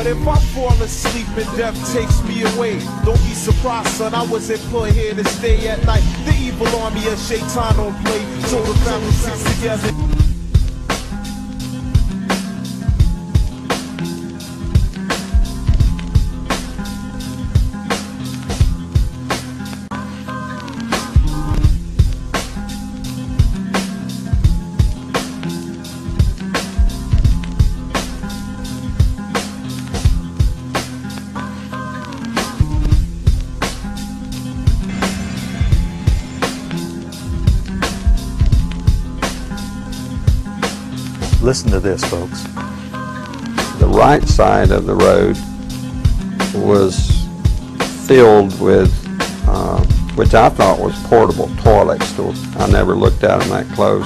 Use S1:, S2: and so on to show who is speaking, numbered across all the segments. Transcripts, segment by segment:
S1: But if I fall asleep and death takes me away, don't be surprised, son, I wasn't put here to stay at night. The evil army of Shaitan on play, so the family sits together.
S2: Listen to this, folks. The right side of the road was filled with, which I thought was portable toilets. I never looked at them that close.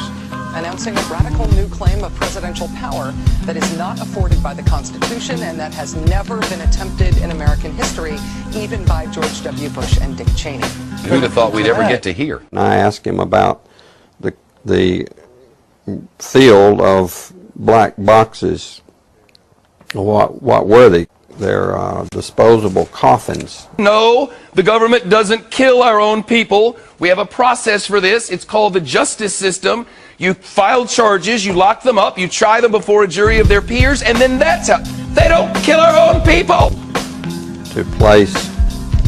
S3: Announcing a radical new claim of presidential power that is not afforded by the Constitution and that has never been attempted in American history, even by George W. Bush and Dick Cheney.
S4: Who'd have thought we'd ever get to hear?
S2: And I asked him about the field of black boxes. What were they? They're disposable coffins.
S4: No, the government doesn't kill our own people. We have a process for this. It's called the justice system. You file charges, you lock them up, you try them before a jury of their peers, and then that's how. They don't kill our own people!
S2: To place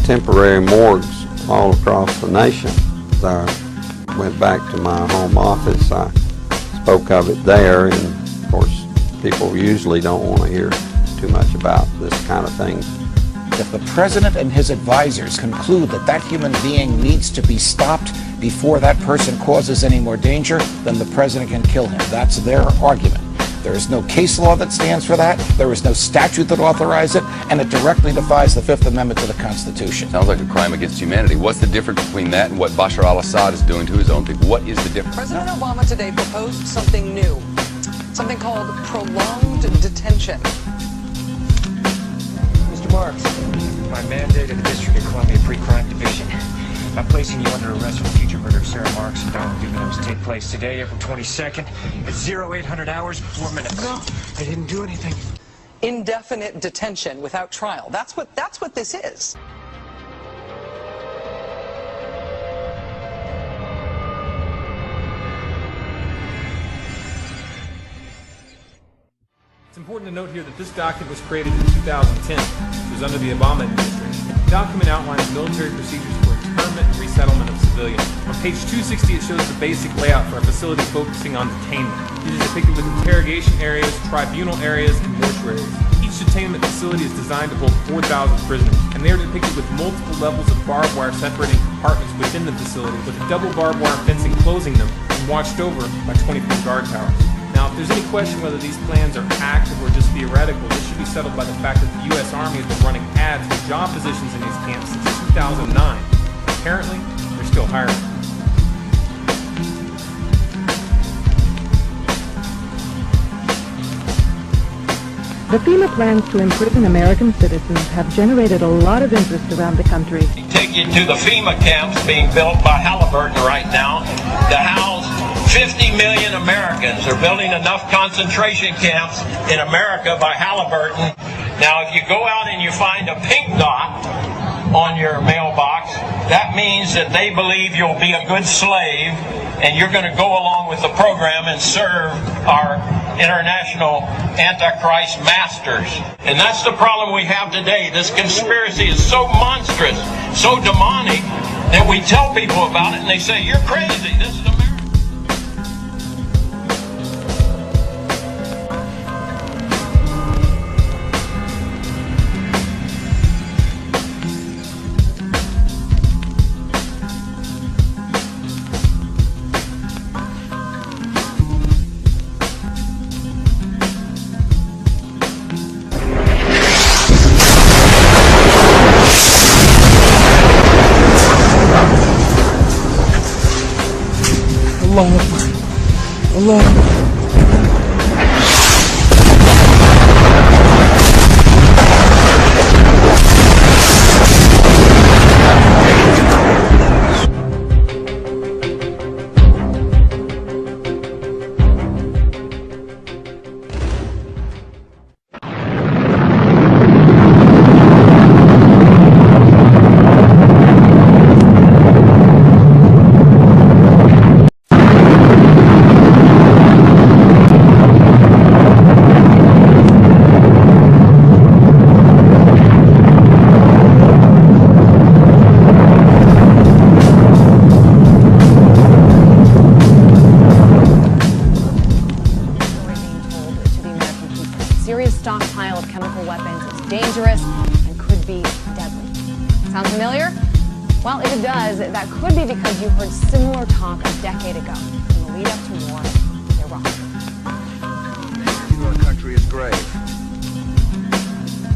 S2: temporary morgues all across the nation. I went back to my home office. I spoke of it there, and of course people usually don't want to hear too much about this kind of thing.
S5: If the president and his advisors conclude that that human being needs to be stopped before that person causes any more danger, then the president can kill him. That's their argument. There is no case law that stands for that. There is no statute that authorizes it, and it directly defies the Fifth Amendment to the Constitution.
S4: Sounds like a crime against humanity. What's the difference between that and what Bashar al-Assad is doing to his own people? What is the difference?
S3: President Obama today proposed something new, something called prolonged detention.
S6: Mr. Marks, my mandate of the District of Columbia Pre-Crime Division. I'm placing you under arrest for the future murder of Sarah Marks and Donald Duganos. Take place today, April 22nd, at 0800 hours, 4 minutes.
S1: No, I didn't do anything.
S3: Indefinite detention without trial. That's what this is.
S7: It's important to note here that this document was created in 2010. It was under the Obama administration. The document outlines military procedures for internment and resettlement of civilians. On page 260, it shows the basic layout for a facility focusing on detainment. It is depicted with interrogation areas, tribunal areas, and mortuaries. Each detainment facility is designed to hold 4,000 prisoners, and they are depicted with multiple levels of barbed wire separating compartments within the facility, with a double barbed wire fencing closing them and watched over by 24 guard towers. Now, if there's any question whether these plans are active or just theoretical, this should be settled by the fact that the U.S. Army has been running ads for job positions in these camps since 2009. Apparently, they're still hiring.
S8: The FEMA plans to imprison American citizens have generated a lot of interest around the country.
S9: Take you to the FEMA camps being built by Halliburton right now to house 50 million Americans. They're building enough concentration camps in America by Halliburton. Now, if you go out and you find a pink dot on your mailbox, that means that they believe you'll be a good slave and you're going to go along with the program and serve our international Antichrist masters. And that's the problem we have today. This conspiracy is so monstrous, so demonic, that we tell people about it and they say, you're crazy. This is America.
S1: Allah.
S10: stockpile of chemical weapons is dangerous and could be deadly. Sound familiar? Well, if it does, that could be because you heard similar talk a decade ago in the lead up to war in Iraq.
S11: The danger to our country is grave.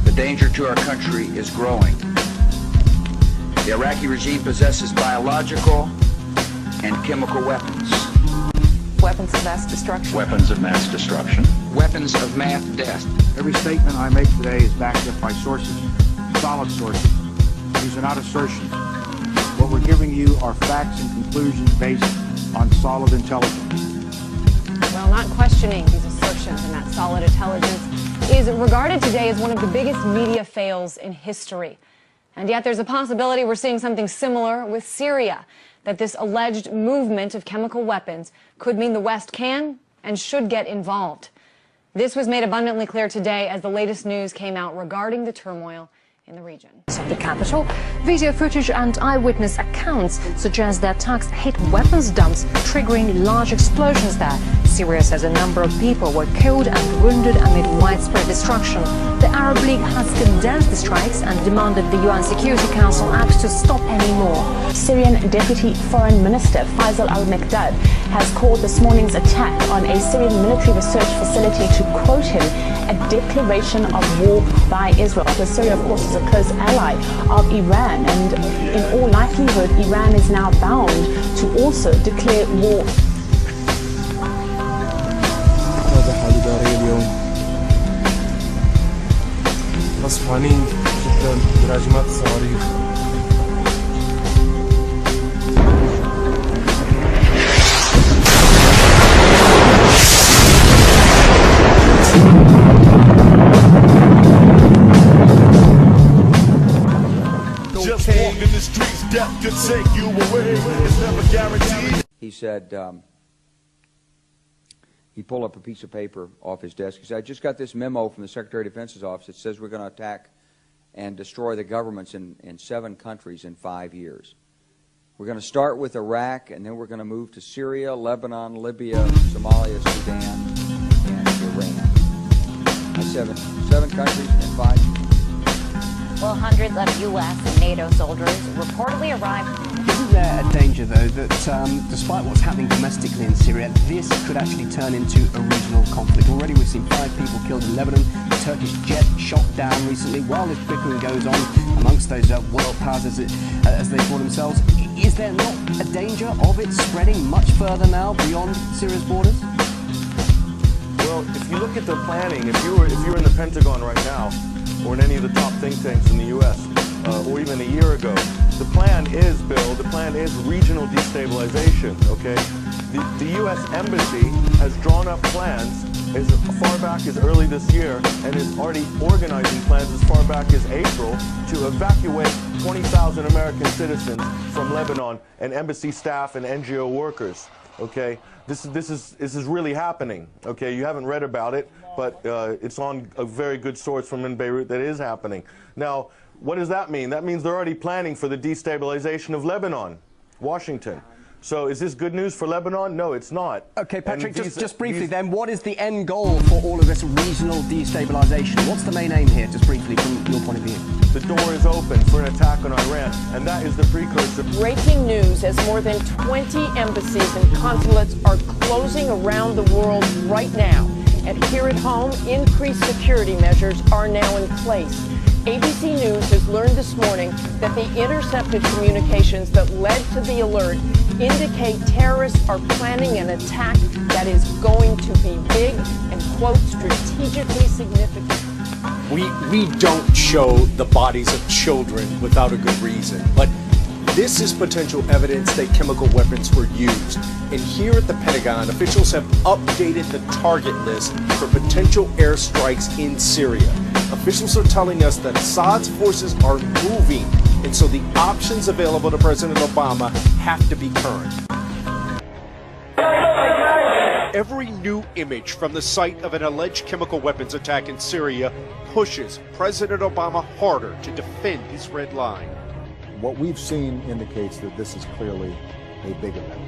S11: The danger to our country is growing. The Iraqi regime possesses biological and chemical weapons.
S3: Weapons of mass destruction.
S11: Weapons of mass destruction. Weapons of mass death.
S5: Every statement I make today is backed up by sources, solid sources. These are not assertions. What we're giving you are facts and conclusions based on solid intelligence.
S10: Well, not questioning these assertions and that solid intelligence is regarded today as one of the biggest media fails in history. And yet there's a possibility we're seeing something similar with Syria, that this alleged movement of chemical weapons could mean the West can and should get involved. This was made abundantly clear today as the latest news came out regarding the turmoil in the region.
S12: Of the capital, video footage and eyewitness accounts suggest that attacks hit weapons dumps, triggering large explosions there. Syria says a number of people were killed and wounded amid widespread destruction. The Arab League has condemned the strikes and demanded the UN Security Council act to stop any more.
S13: Syrian Deputy Foreign Minister Faisal al-Mikdad has called this morning's attack on a Syrian military research facility, to quote him, a declaration of war by Israel. Because Syria, of course, is a close ally of Iran, and in all likelihood, Iran is now bound to also declare war.
S14: غصبانين جدا براجمات الصواريخ.
S1: Just walking the streets, death could take you away. It's never guaranteed.
S11: He said, he pulled up a piece of paper off his desk. He said, I just got this memo from the Secretary of Defense's office that says we're going to attack and destroy the governments in 7 countries in 5 years. We're going to start with Iraq, and then we're going to move to Syria, Lebanon, Libya, Somalia, Sudan, and Iran. 7 countries in 5 years.
S15: Well, hundreds of U.S. and NATO soldiers reportedly arrived.
S16: Isn't there a danger, though, that despite what's happening domestically in Syria, this could actually turn into a regional conflict? Already we've seen 5 people killed in Lebanon, a Turkish jet shot down recently. While this bickering goes on amongst those world powers, as they call themselves, is there not a danger of it spreading much further now beyond Syria's borders?
S14: Well, if you look at the planning, if you were in the Pentagon right now, or in any of the top think tanks in the U.S., or even a year ago, the plan is, Bill, the plan is regional destabilization, okay? The U.S. Embassy has drawn up plans as far back as early this year, and is already organizing plans as far back as April to evacuate 20,000 American citizens from Lebanon, and embassy staff and NGO workers, okay? This is really happening, okay? You haven't read about it, but it's on a very good source from in Beirut that is happening. Now, what does that mean? That means they're already planning for the destabilization of Lebanon, Washington. So is this good news for Lebanon? No, it's not.
S16: Okay, Patrick, just briefly then, what is the end goal for all of this regional destabilization? What's the main aim here, just briefly, from your point of view?
S14: The door is open for an attack on Iran, and that is the precursor.
S17: Breaking news as more than 20 embassies and consulates are closing around the world right now. And here at home, increased security measures are now in place. ABC News has learned this morning that the intercepted communications that led to the alert indicate terrorists are planning an attack that is going to be big and, quote, strategically significant.
S18: We don't show the bodies of children without a good reason, but this is potential evidence that chemical weapons were used. And here at the Pentagon, officials have updated the target list for potential airstrikes in Syria. Officials are telling us that Assad's forces are moving, and so the options available to President Obama have to be current. Every new image from the site of an alleged chemical weapons attack in Syria pushes President Obama harder to defend his red line.
S19: What we've seen indicates that this is clearly a big event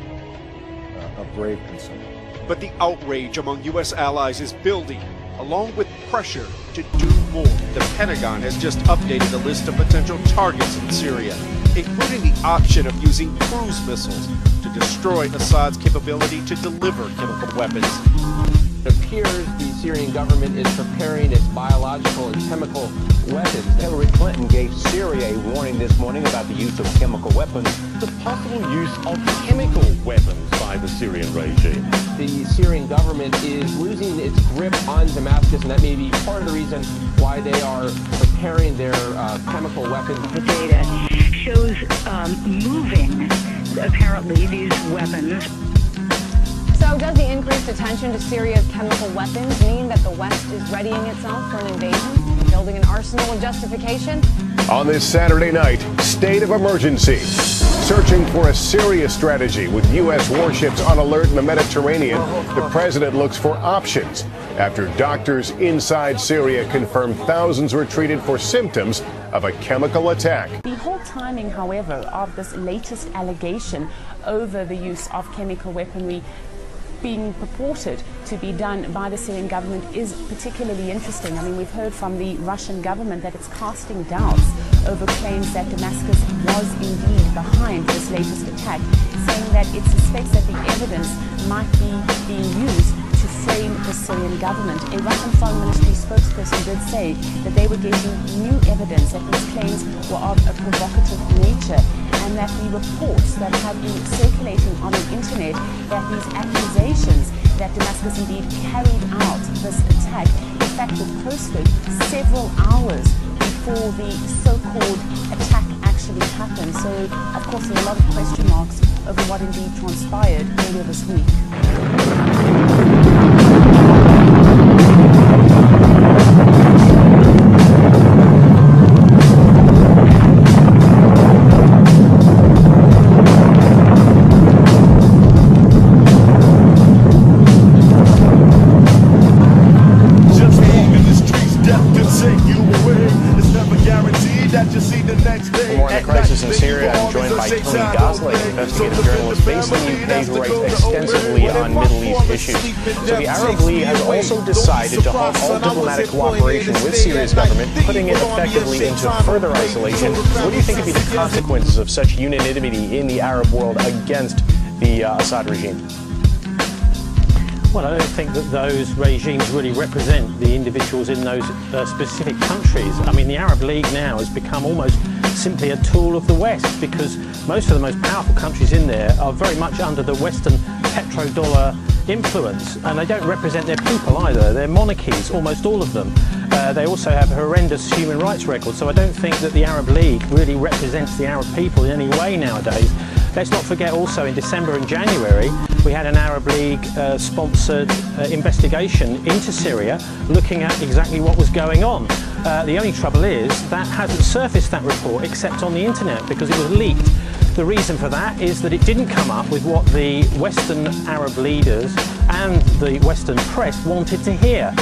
S19: of grave concern.
S18: But the outrage among U.S. allies is building
S20: along with pressure to do more. The Pentagon has just updated the list of potential targets in Syria, including the option of using cruise missiles to destroy Assad's capability to deliver chemical weapons.
S21: It appears the Syrian government is preparing its biological and chemical weapons.
S22: Hillary Clinton gave Syria a warning this morning about the use of chemical weapons.
S23: The possible use of chemical weapons by the Syrian regime.
S21: The Syrian government is losing its grip on Damascus, and that may be part of the reason why they are preparing their chemical weapons.
S24: The data shows moving, apparently, these weapons.
S10: So does the increased attention to Syria's chemical weapons mean that the West is readying itself for an invasion, building an arsenal of justification?
S25: On this Saturday night, state of emergency. Searching for a Syria strategy with U.S. warships on alert in the Mediterranean, the president looks for options after doctors inside Syria confirm thousands were treated for symptoms of a chemical attack.
S12: The whole timing, however, of this latest allegation over the use of chemical weaponry being purported to be done by the Syrian government is particularly interesting. I mean, we've heard from the Russian government that it's casting doubts over claims that Damascus was indeed behind this latest attack, saying that it suspects that the evidence might be being used to frame the Syrian government. A Russian Foreign Ministry spokesperson did say that they were getting new evidence that these claims were of a provocative nature, and that the reports that have been circulating on the internet that these accusations that Damascus indeed carried out this attack, in fact, were posted several hours before the so-called attack actually happened. So, of course, there are a lot of question marks over what indeed transpired earlier this week.
S22: Investigative journalist based in the UK who writes extensively on Middle East issues. So the Arab League has also decided to halt all diplomatic cooperation with Syria's government, putting it effectively into further isolation. What do you think would be the consequences of such unanimity in the Arab world against the Assad regime?
S26: Well, I don't think that those regimes really represent the individuals in those specific countries. I mean, the Arab League now has become almost simply a tool of the West, because most of the most powerful countries in there are very much under the Western petrodollar influence, and they don't represent their people either. They're monarchies, almost all of them. They also have a horrendous human rights record, so I don't think that the Arab League really represents the Arab people in any way nowadays. Let's not forget also in December and January we had an Arab League sponsored investigation into Syria looking at exactly what was going on. The only trouble is that hasn't surfaced, that report, except on the internet because it was leaked. The reason for that is that it didn't come up with what the Western Arab leaders and the Western press wanted to hear.